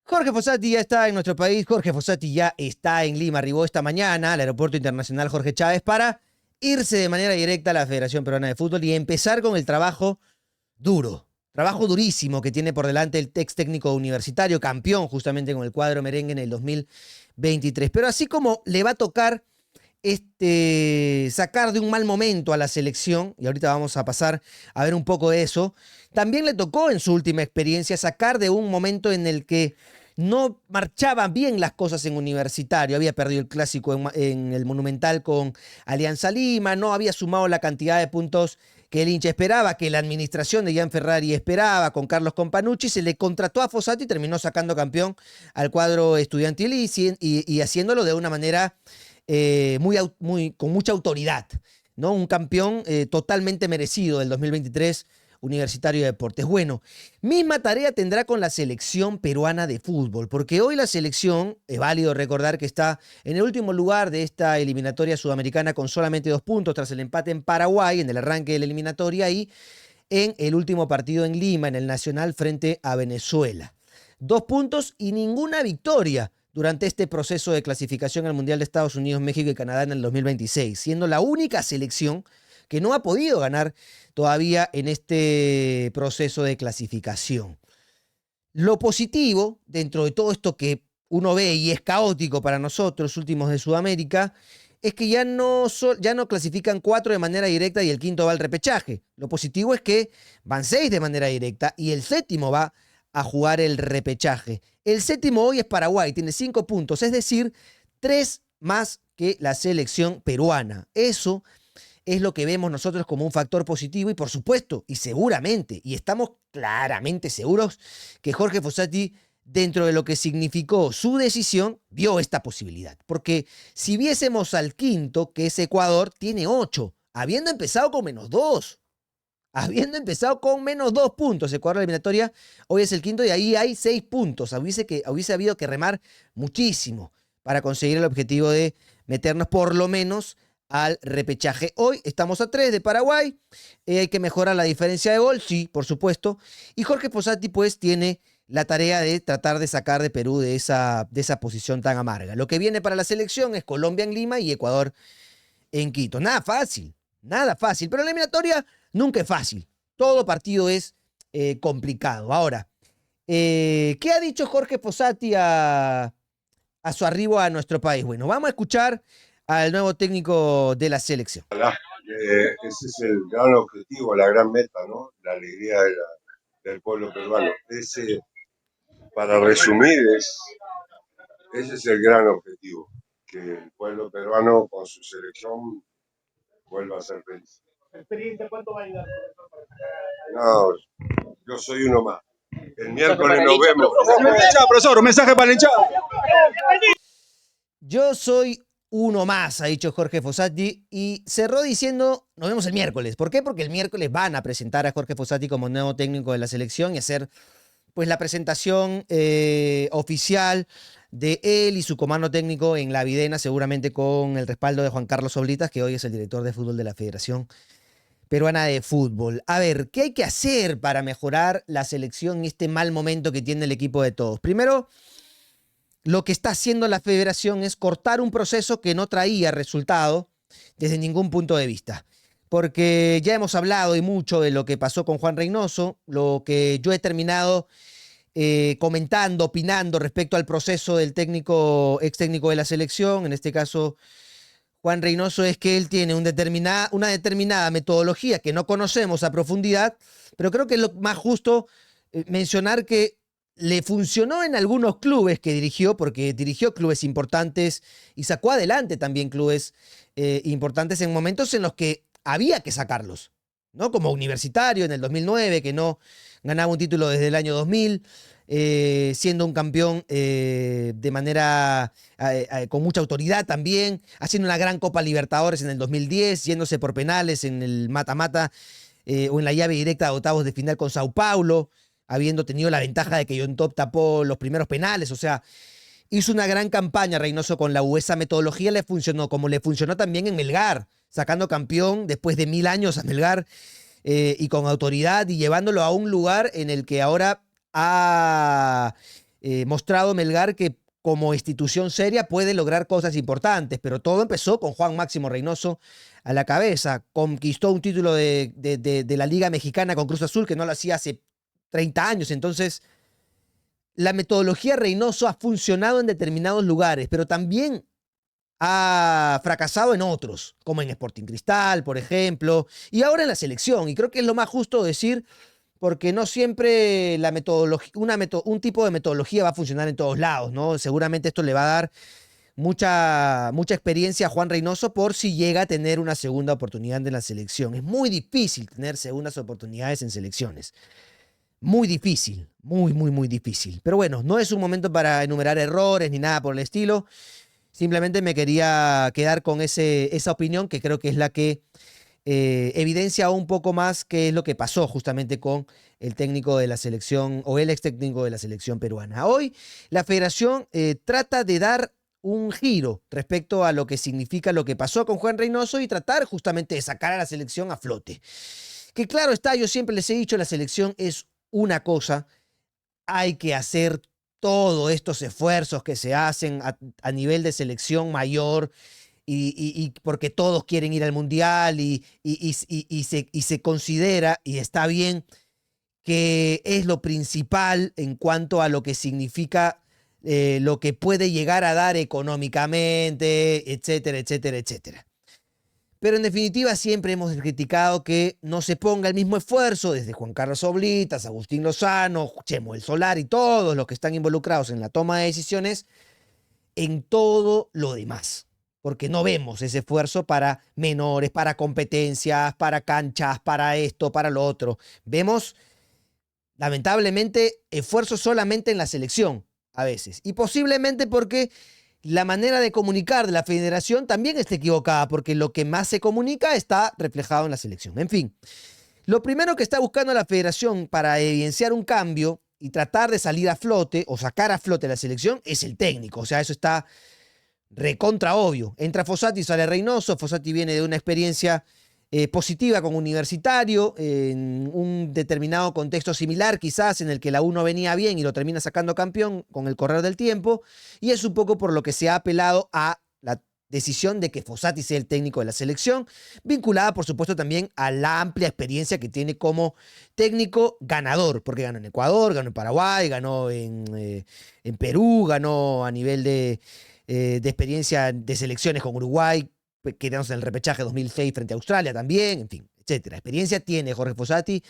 Jorge Fossati ya está en nuestro país. Jorge Fossati ya está en Lima. Arribó esta mañana al Aeropuerto Internacional Jorge Chávez para irse de manera directa a la Federación Peruana de Fútbol y empezar con el trabajo duro. Trabajo durísimo que tiene por delante el ex técnico universitario, campeón justamente con el cuadro merengue en el 2023. Pero así como le va a tocar sacar de un mal momento a la selección, y ahorita vamos a pasar a ver un poco de eso, también le tocó en su última experiencia sacar de un momento en el que no marchaban bien las cosas en Universitario, había perdido el clásico en el Monumental con Alianza Lima, no había sumado la cantidad de puntos que el hincha esperaba, que la administración de Gian Ferrari esperaba, con Carlos Companucci, se le contrató a Fossati y terminó sacando campeón al cuadro estudiantil y haciéndolo de una manera con mucha autoridad, ¿no? Un campeón totalmente merecido del 2023 Universitario de Deportes. Bueno, misma tarea tendrá con la selección peruana de fútbol, porque hoy la selección, es válido recordar que está en el último lugar de esta eliminatoria sudamericana con solamente 2 puntos tras el empate en Paraguay en el arranque de la eliminatoria y en el último partido en Lima, en el Nacional, frente a Venezuela. 2 puntos y ninguna victoria durante este proceso de clasificación al Mundial de Estados Unidos, México y Canadá en el 2026, siendo la única selección que no ha podido ganar todavía en este proceso de clasificación. Lo positivo, dentro de todo esto que uno ve y es caótico para nosotros, últimos de Sudamérica, es que ya no clasifican 4 de manera directa y el quinto va al repechaje. Lo positivo es que van 6 de manera directa y el séptimo va a jugar el repechaje. El séptimo hoy es Paraguay, tiene 5 puntos, es decir, 3 más que la selección peruana. Eso es lo que vemos nosotros como un factor positivo y por supuesto, y seguramente, y estamos claramente seguros que Jorge Fossati, dentro de lo que significó su decisión, vio esta posibilidad. Porque si viésemos al quinto, que es Ecuador, tiene 8, habiendo empezado con -2. Habiendo empezado con -2 puntos, Ecuador eliminatoria, hoy es el quinto y ahí hay 6 puntos. Hubiese habido que remar muchísimo para conseguir el objetivo de meternos por lo menos al repechaje. Hoy estamos a 3 de Paraguay, hay que mejorar la diferencia de gol, sí, por supuesto, y Jorge Fossati pues tiene la tarea de tratar de sacar de Perú de esa posición tan amarga. Lo que viene para la selección es Colombia en Lima y Ecuador en Quito. Nada fácil, pero la eliminatoria nunca es fácil. Todo partido es complicado. Ahora, ¿qué ha dicho Jorge Fossati a su arribo a nuestro país? Bueno, vamos a escuchar al nuevo técnico de la selección. Ese es el gran objetivo, la gran meta, ¿no? La alegría del pueblo peruano. Para resumir, ese es el gran objetivo, que el pueblo peruano con su selección vuelva a ser feliz. ¿Experiencia cuánto va a ayudar? No, yo soy uno más. El miércoles nos vemos. Profesor, un mensaje para el hinchado. Yo soy uno más, ha dicho Jorge Fossati, y cerró diciendo, nos vemos el miércoles. ¿Por qué? Porque el miércoles van a presentar a Jorge Fossati como nuevo técnico de la selección y hacer pues la presentación oficial de él y su comando técnico en la Videna, seguramente con el respaldo de Juan Carlos Oblitas, que hoy es el director de fútbol de la Federación Peruana de Fútbol. A ver, ¿qué hay que hacer para mejorar la selección en este mal momento que tiene el equipo de todos? Primero, lo que está haciendo la federación es cortar un proceso que no traía resultado desde ningún punto de vista. Porque ya hemos hablado y mucho de lo que pasó con Juan Reynoso, lo que yo he terminado comentando, opinando respecto al proceso del ex técnico de la selección, en este caso Juan Reynoso, es que él tiene una determinada metodología que no conocemos a profundidad, pero creo que es lo más justo mencionar que le funcionó en algunos clubes que dirigió, porque dirigió clubes importantes y sacó adelante también clubes importantes en momentos en los que había que sacarlos, ¿no? Como Universitario en el 2009, que no ganaba un título desde el año 2000, siendo un campeón de manera con mucha autoridad también, haciendo una gran Copa Libertadores en el 2010, yéndose por penales en el mata-mata o en la llave directa de octavos de final con Sao Paulo, habiendo tenido la ventaja de que John Top tapó los primeros penales. O sea, hizo una gran campaña Reynoso con la U. Esa metodología le funcionó, como le funcionó también en Melgar, sacando campeón después de 1000 años a Melgar y con autoridad y llevándolo a un lugar en el que ahora ha mostrado Melgar que como institución seria puede lograr cosas importantes, pero todo empezó con Juan Máximo Reynoso a la cabeza. Conquistó un título de la Liga Mexicana con Cruz Azul que no lo hacía hace 30 años. Entonces, la metodología Reynoso ha funcionado en determinados lugares, pero también ha fracasado en otros, como en Sporting Cristal, por ejemplo, y ahora en la selección. Y creo que es lo más justo decir, porque no siempre la metodología, un tipo de metodología va a funcionar en todos lados, ¿no? Seguramente esto le va a dar mucha experiencia a Juan Reynoso por si llega a tener una segunda oportunidad en la selección. Es muy difícil tener segundas oportunidades en selecciones. Muy difícil, muy difícil. Pero bueno, no es un momento para enumerar errores ni nada por el estilo. Simplemente me quería quedar con esa opinión que creo que es la que evidencia un poco más qué es lo que pasó justamente con el técnico de la selección o el ex técnico de la selección peruana. Hoy la federación trata de dar un giro respecto a lo que significa lo que pasó con Juan Reynoso y tratar justamente de sacar a la selección a flote. Que claro está, yo siempre les he dicho, la selección es una cosa, hay que hacer todos estos esfuerzos que se hacen a nivel de selección mayor y porque todos quieren ir al mundial y se considera, y está bien, que es lo principal en cuanto a lo que significa lo que puede llegar a dar económicamente, etcétera, etcétera, etcétera. Pero en definitiva siempre hemos criticado que no se ponga el mismo esfuerzo desde Juan Carlos Oblitas, Agustín Lozano, Chemo El Solar y todos los que están involucrados en la toma de decisiones en todo lo demás. Porque no vemos ese esfuerzo para menores, para competencias, para canchas, para esto, para lo otro. Vemos, lamentablemente, esfuerzo solamente en la selección a veces. Y posiblemente porque la manera de comunicar de la federación también está equivocada, porque lo que más se comunica está reflejado en la selección. En fin, lo primero que está buscando la federación para evidenciar un cambio y tratar de salir a flote o sacar a flote la selección es el técnico. O sea, eso está recontra obvio. Entra Fossati, sale Reynoso. Fossati viene de una experiencia positiva con Universitario, en un determinado contexto similar quizás en el que la U no venía bien y lo termina sacando campeón con el correr del tiempo, y es un poco por lo que se ha apelado a la decisión de que Fossati sea el técnico de la selección, vinculada por supuesto también a la amplia experiencia que tiene como técnico ganador, porque ganó en Ecuador, ganó en Paraguay, ganó en Perú, ganó a nivel de experiencia de selecciones con Uruguay, quedándose en el repechaje 2006 frente a Australia también, en fin, etcétera. Experiencia tiene Jorge Fossati,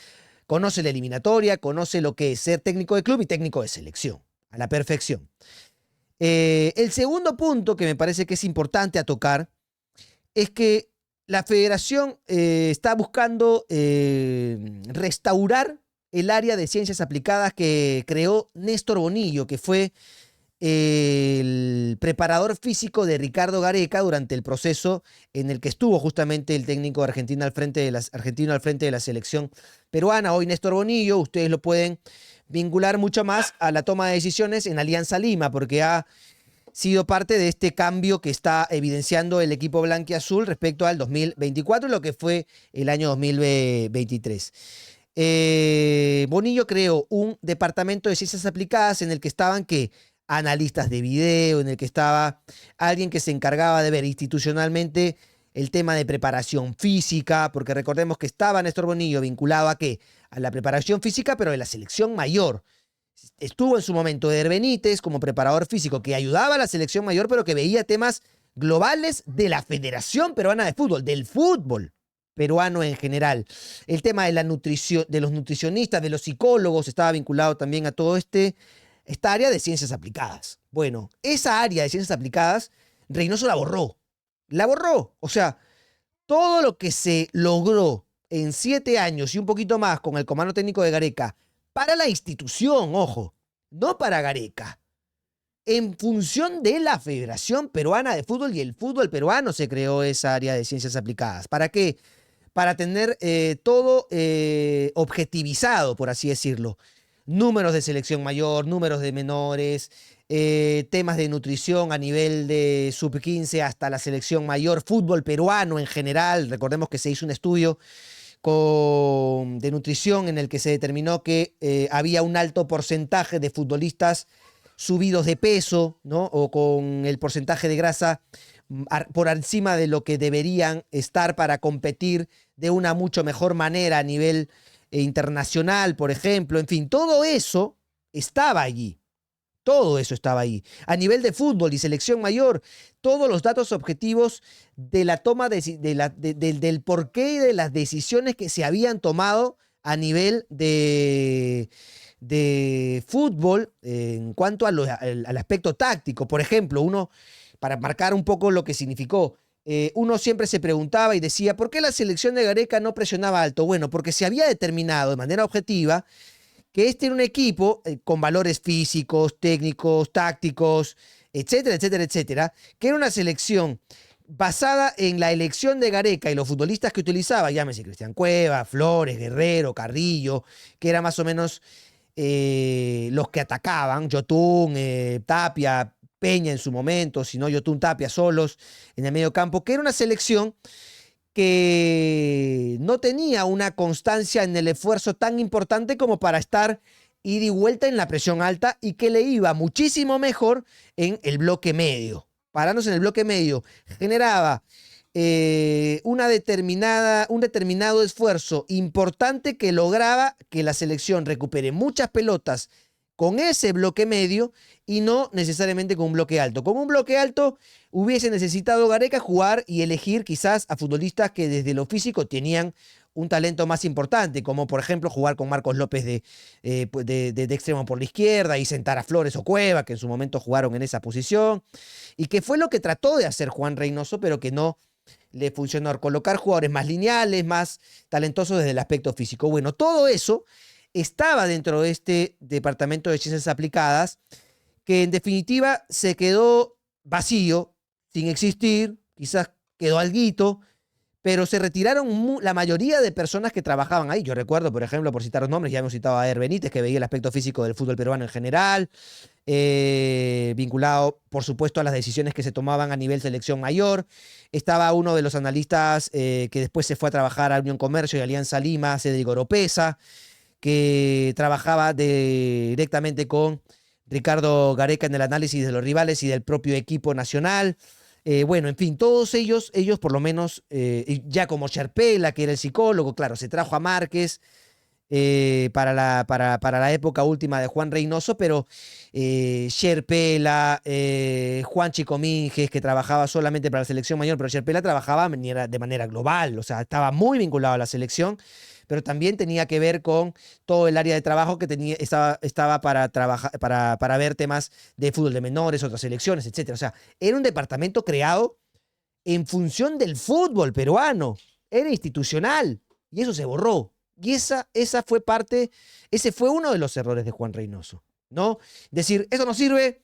conoce la eliminatoria, conoce lo que es ser técnico de club y técnico de selección, a la perfección. El segundo punto que me parece que es importante a tocar es que la federación está buscando restaurar el área de ciencias aplicadas que creó Néstor Bonillo, que fue el preparador físico de Ricardo Gareca durante el proceso en el que estuvo justamente el técnico argentino al frente de la selección peruana. Hoy Néstor Bonillo, ustedes lo pueden vincular mucho más a la toma de decisiones en Alianza Lima, porque ha sido parte de este cambio que está evidenciando el equipo blanquiazul respecto al 2024 y lo que fue el año 2023. Bonillo creó un departamento de ciencias aplicadas en el que estaban analistas de video, en el que estaba alguien que se encargaba de ver institucionalmente el tema de preparación física, porque recordemos que estaba Néstor Bonillo vinculado a la preparación física, pero de la selección mayor. Estuvo en su momento Eder Benítez como preparador físico que ayudaba a la selección mayor, pero que veía temas globales de la Federación Peruana de Fútbol, del fútbol peruano en general. El tema de la nutrición, de los nutricionistas, de los psicólogos, estaba vinculado también a todo esta área de ciencias aplicadas. Bueno, esa área de ciencias aplicadas, Reynoso la borró. La borró. O sea, todo lo que se logró en 7 años y un poquito más con el comando técnico de Gareca, para la institución, ojo, no para Gareca, en función de la Federación Peruana de Fútbol y el fútbol peruano se creó esa área de ciencias aplicadas. ¿Para qué? Para tener todo objetivizado, por así decirlo. Números de selección mayor, números de menores, temas de nutrición a nivel de sub-15 hasta la selección mayor, fútbol peruano en general. Recordemos que se hizo un estudio de nutrición en el que se determinó que había un alto porcentaje de futbolistas subidos de peso, ¿no? O con el porcentaje de grasa por encima de lo que deberían estar para competir de una mucho mejor manera a nivel internacional, por ejemplo. En fin, todo eso estaba allí. Todo eso estaba ahí. A nivel de fútbol y selección mayor, todos los datos objetivos de la toma del porqué y de las decisiones que se habían tomado a nivel de fútbol en cuanto al aspecto táctico. Por ejemplo, para marcar un poco lo que significó, uno siempre se preguntaba y decía, ¿por qué la selección de Gareca no presionaba alto? Bueno, porque se había determinado de manera objetiva que este era un equipo con valores físicos, técnicos, tácticos, etcétera, etcétera, etcétera, que era una selección basada en la elección de Gareca y los futbolistas que utilizaba, llámese Cristian Cueva, Flores, Guerrero, Carrillo, que era más o menos los que atacaban, Yotún, Tapia, Peña en su momento, si no Yotún, Tapia solos en el medio campo, que era una selección que no tenía una constancia en el esfuerzo tan importante como para estar ida y vuelta en la presión alta y que le iba muchísimo mejor en el bloque medio. Parándose en el bloque medio, generaba un determinado esfuerzo importante que lograba que la selección recupere muchas pelotas con ese bloque medio y no necesariamente con un bloque alto. Con un bloque alto hubiese necesitado Gareca jugar y elegir quizás a futbolistas que desde lo físico tenían un talento más importante, como por ejemplo jugar con Marcos López de extremo por la izquierda y sentar a Flores o Cueva, que en su momento jugaron en esa posición, y que fue lo que trató de hacer Juan Reynoso, pero que no le funcionó, colocar jugadores más lineales, más talentosos desde el aspecto físico. Bueno, todo eso estaba dentro de este departamento de ciencias aplicadas, que en definitiva se quedó vacío, sin existir, quizás quedó alguito, pero se retiraron la mayoría de personas que trabajaban ahí. Yo recuerdo, por ejemplo, por citar los nombres, ya hemos citado a Eder Benítez, que veía el aspecto físico del fútbol peruano en general, vinculado, por supuesto, a las decisiones que se tomaban a nivel selección mayor. Estaba uno de los analistas que después se fue a trabajar a Unión Comercio y Alianza Lima, Cédric Oropesa, que trabajaba directamente con Ricardo Gareca en el análisis de los rivales y del propio equipo nacional. Bueno, en fin, todos ellos por lo menos, ya como Sherpela, que era el psicólogo, claro, se trajo a Márquez para la época última de Juan Reynoso, pero Sherpela, Juan Chico Minges, que trabajaba solamente para la selección mayor, pero Sherpela trabajaba de manera global, o sea, estaba muy vinculado a la selección, pero también tenía que ver con todo el área de trabajo que estaba para trabajar, para ver temas de fútbol de menores, otras selecciones, etcétera. O sea, era un departamento creado en función del fútbol peruano, era institucional, y eso se borró. Y ese fue uno de los errores de Juan Reynoso, ¿no? Decir, eso no sirve,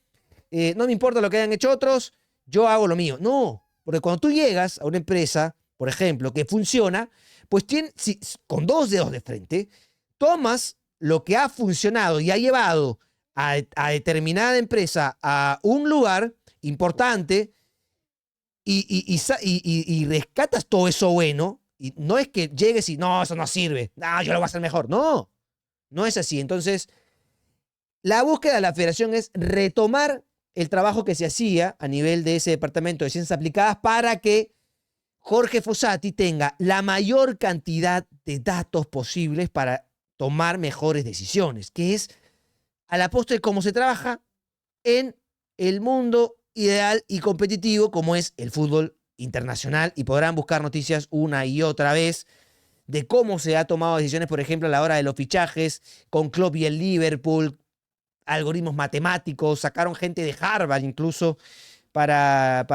no me importa lo que hayan hecho otros, yo hago lo mío. No, porque cuando tú llegas a una empresa, por ejemplo, que funciona, pues con dos dedos de frente, tomas lo que ha funcionado y ha llevado a determinada empresa a un lugar importante y rescatas todo eso bueno. Y no es que llegues y no, eso no sirve, no, yo lo voy a hacer mejor. No, no es así. Entonces, la búsqueda de la federación es retomar el trabajo que se hacía a nivel de ese departamento de ciencias aplicadas para que Jorge Fossati tenga la mayor cantidad de datos posibles para tomar mejores decisiones, que es a la postre cómo se trabaja en el mundo ideal y competitivo como es el fútbol internacional, y podrán buscar noticias una y otra vez de cómo se ha tomado decisiones, por ejemplo, a la hora de los fichajes con Klopp y el Liverpool, algoritmos matemáticos, sacaron gente de Harvard incluso para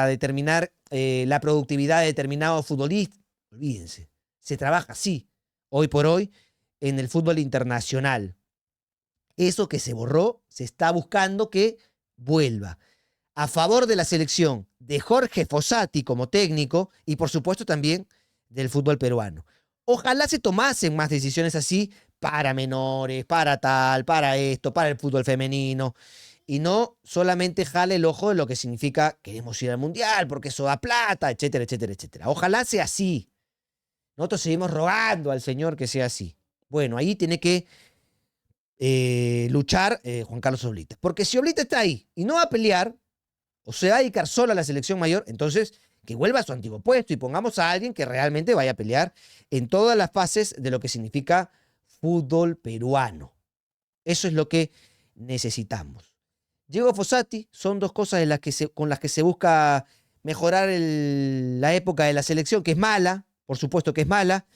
determinar la productividad de determinados futbolistas. Olvídense, se trabaja así, hoy por hoy, en el fútbol internacional. Eso que se borró, se está buscando que vuelva. A favor de la selección de Jorge Fossati como técnico y por supuesto también del fútbol peruano. Ojalá se tomasen más decisiones así para menores, para tal, para esto, para el fútbol femenino, y no solamente jale el ojo de lo que significa queremos ir al mundial porque eso da plata, etcétera, etcétera, etcétera. Ojalá sea así. Nosotros seguimos rogando al Señor que sea así. Bueno, ahí tiene que luchar Juan Carlos Oblita. Porque si Oblita está ahí y no va a pelear, o se va a dedicar solo a la selección mayor, entonces que vuelva a su antiguo puesto y pongamos a alguien que realmente vaya a pelear en todas las fases de lo que significa fútbol peruano. Eso es lo que necesitamos. Diego Fossati, son dos cosas con las que se busca mejorar la época de la selección, que es mala, por supuesto que es mala,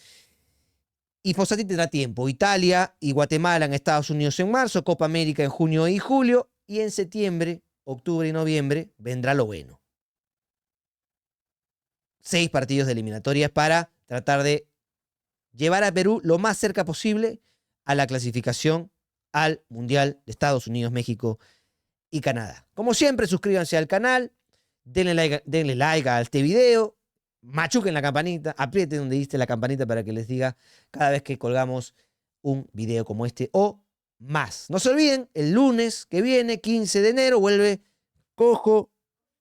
y Fossati tendrá tiempo. Italia y Guatemala en Estados Unidos en marzo, Copa América en junio y julio, y en septiembre, octubre y noviembre vendrá lo bueno. 6 partidos de eliminatorias para tratar de llevar a Perú lo más cerca posible a la clasificación al Mundial de Estados Unidos, México y Canadá. Como siempre, suscríbanse al canal, denle like a este video, machuquen la campanita, aprieten donde diste la campanita para que les diga cada vez que colgamos un video como este o más. No se olviden, el lunes que viene, 15 de enero, vuelve Cojo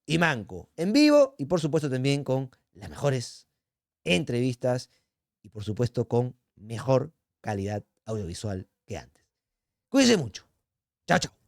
y Manco en vivo y por supuesto también con las mejores entrevistas y por supuesto con mejor calidad audiovisual que antes. Cuídense mucho. Chao, chao.